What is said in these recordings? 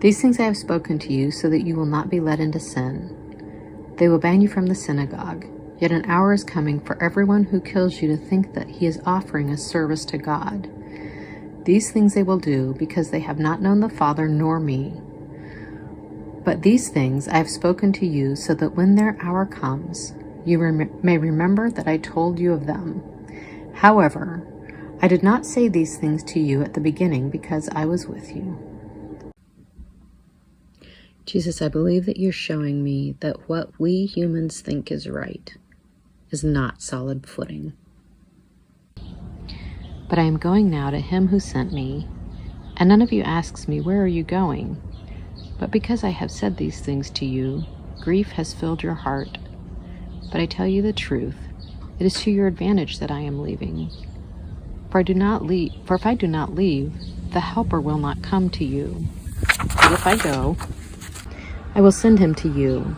These things I have spoken to you so that you will not be led into sin. They will ban you from the synagogue, yet an hour is coming for everyone who kills you to think that he is offering a service to God. These things they will do because they have not known the Father nor me. But these things I have spoken to you so that when their hour comes, you may remember that I told you of them. However, I did not say these things to you at the beginning because I was with you. Jesus, I believe that you're showing me that what we humans think is right is not solid footing. But I am going now to him who sent me, and none of you asks me, where are you going? But because I have said these things to you, grief has filled your heart. But I tell you the truth, it is to your advantage that I am leaving. For if I do not leave, the Helper will not come to you. But if I go, I will send him to you,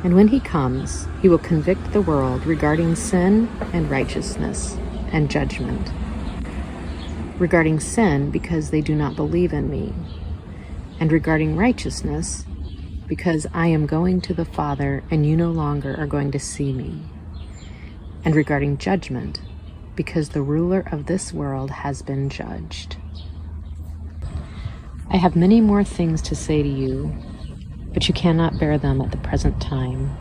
and when he comes, he will convict the world regarding sin and righteousness and judgment. Regarding sin, because they do not believe in me, and regarding righteousness, because I am going to the Father and you no longer are going to see me, and regarding judgment, because the ruler of this world has been judged. I have many more things to say to you, but you cannot bear them at the present time.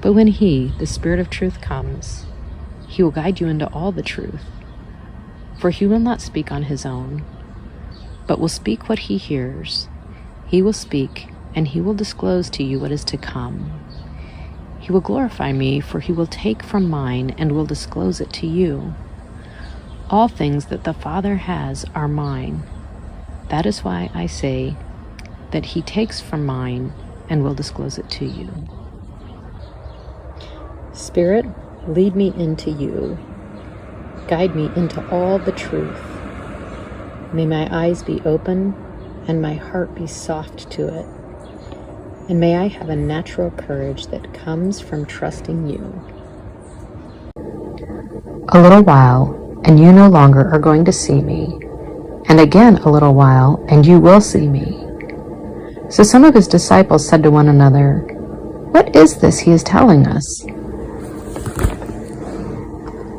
But when he, the Spirit of truth, comes, he will guide you into all the truth. For he will not speak on his own, but will speak what he hears. He will speak, and he will disclose to you what is to come. He will glorify me, for he will take from mine and will disclose it to you. All things that the Father has are mine. That is why I say that he takes from mine and will disclose it to you. Spirit, lead me into you. Guide me into all the truth. May my eyes be open and my heart be soft to it. And may I have a natural courage that comes from trusting you. A little while, and you no longer are going to see me. And again a little while, and you will see me. So some of his disciples said to one another, "What is this he is telling us?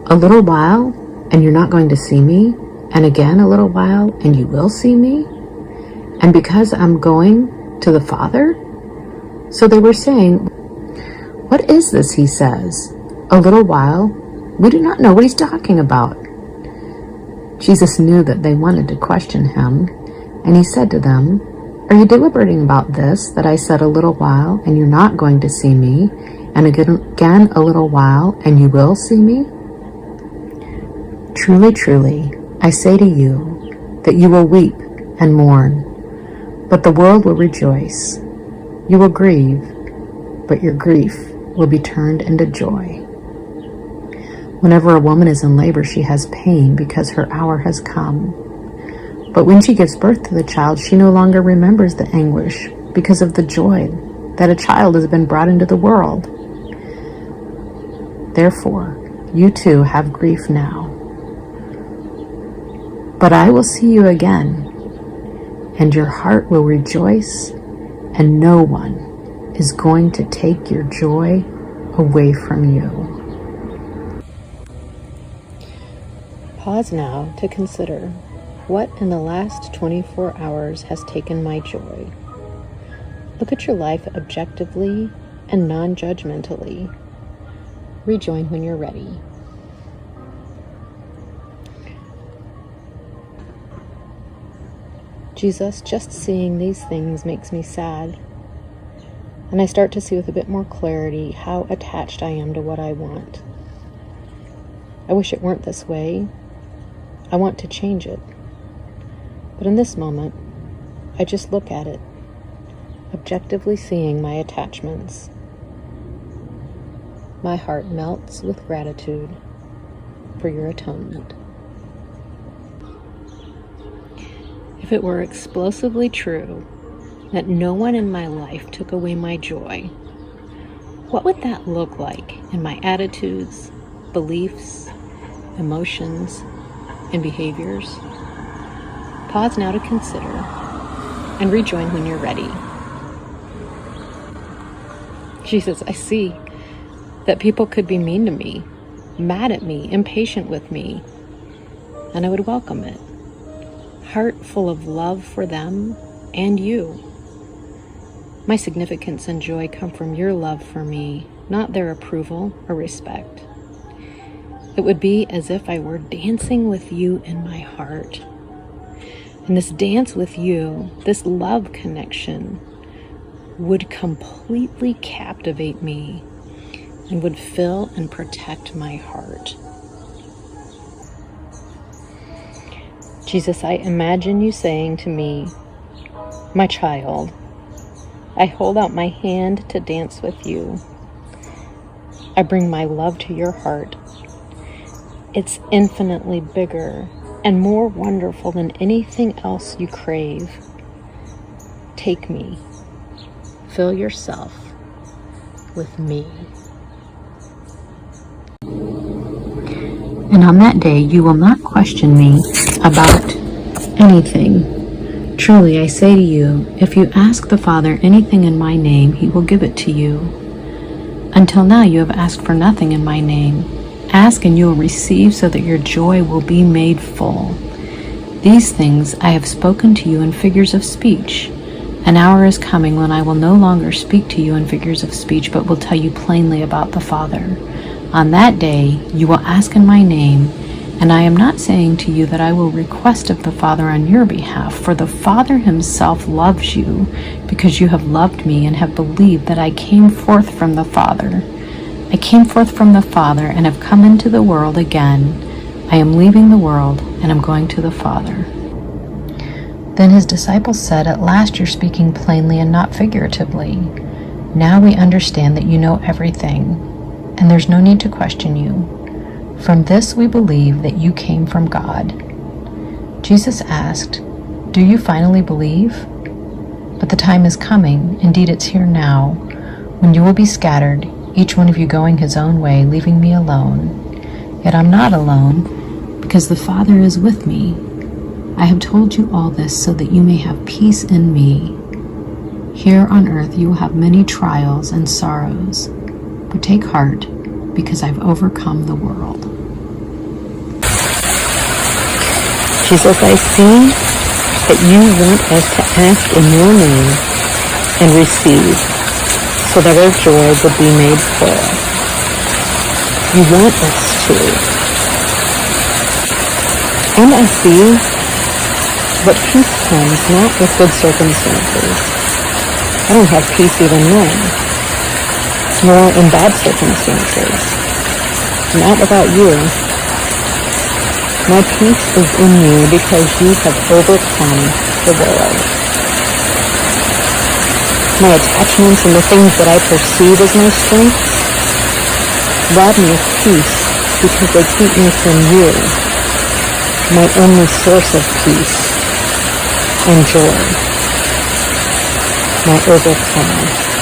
A little while, and you're not going to see me? And again a little while, and you will see me? And because I'm going to the Father?" So they were saying, "What is this he says? A little while? We do not know what he's talking about." Jesus knew that they wanted to question him, and he said to them, "Are you deliberating about this, that I said a little while, and you're not going to see me, and again a little while, and you will see me? Truly, truly, I say to you, that you will weep and mourn, but the world will rejoice. You will grieve, but your grief will be turned into joy." Whenever a woman is in labor, she has pain because her hour has come. But when she gives birth to the child, she no longer remembers the anguish because of the joy that a child has been brought into the world. Therefore, you too have grief now. But I will see you again, and your heart will rejoice, and no one is going to take your joy away from you. Pause now to consider what in the last 24 hours has taken my joy. Look at your life objectively and non-judgmentally. Rejoin when you're ready. Jesus, just seeing these things makes me sad. And I start to see with a bit more clarity how attached I am to what I want. I wish it weren't this way. I want to change it. But in this moment, I just look at it, objectively seeing my attachments. My heart melts with gratitude for your atonement. If it were explosively true that no one in my life took away my joy, what would that look like in my attitudes, beliefs, emotions, and behaviors? Pause now to consider and rejoin when you're ready. Jesus, I see that people could be mean to me, mad at me, impatient with me, and I would welcome it. Heart full of love for them and you. My significance and joy come from your love for me, not their approval or respect. It would be as if I were dancing with you in my heart. And this dance with you, this love connection, would completely captivate me and would fill and protect my heart. Jesus, I imagine you saying to me, my child, I hold out my hand to dance with you. I bring my love to your heart. It's infinitely bigger and more wonderful than anything else you crave. Take me. Fill yourself with me. And on that day, you will not question me about anything. Truly, I say to you, if you ask the Father anything in my name, he will give it to you. Until now, you have asked for nothing in my name. Ask and you will receive so that your joy will be made full. These things I have spoken to you in figures of speech. An hour is coming when I will no longer speak to you in figures of speech, but will tell you plainly about the Father. On that day, you will ask in my name, and I am not saying to you that I will request of the Father on your behalf, for the Father himself loves you, because you have loved me and have believed that I came forth from the Father. I came forth from the Father and have come into the world again. I am leaving the world and am going to the Father. Then his disciples said, At last you're speaking plainly and not figuratively. Now we understand that you know everything, and there's no need to question you. From this we believe that you came from God. Jesus asked, Do you finally believe? But the time is coming, indeed it's here now, when you will be scattered, each one of you going his own way, leaving me alone. Yet I'm not alone, because the Father is with me. I have told you all this so that you may have peace in me. Here on earth you will have many trials and sorrows, but take heart, because I've overcome the world. Jesus, I see that you want us to ask in your name and receive, so that our joy will be made full. You want us to. And I see that peace comes not with good circumstances. I don't have peace even then, nor in bad circumstances. Not without you. My peace is in you because you have overcome the world. My attachments and the things that I perceive as my strengths rob me of peace because they keep me from you, my only source of peace and joy, my overcomer.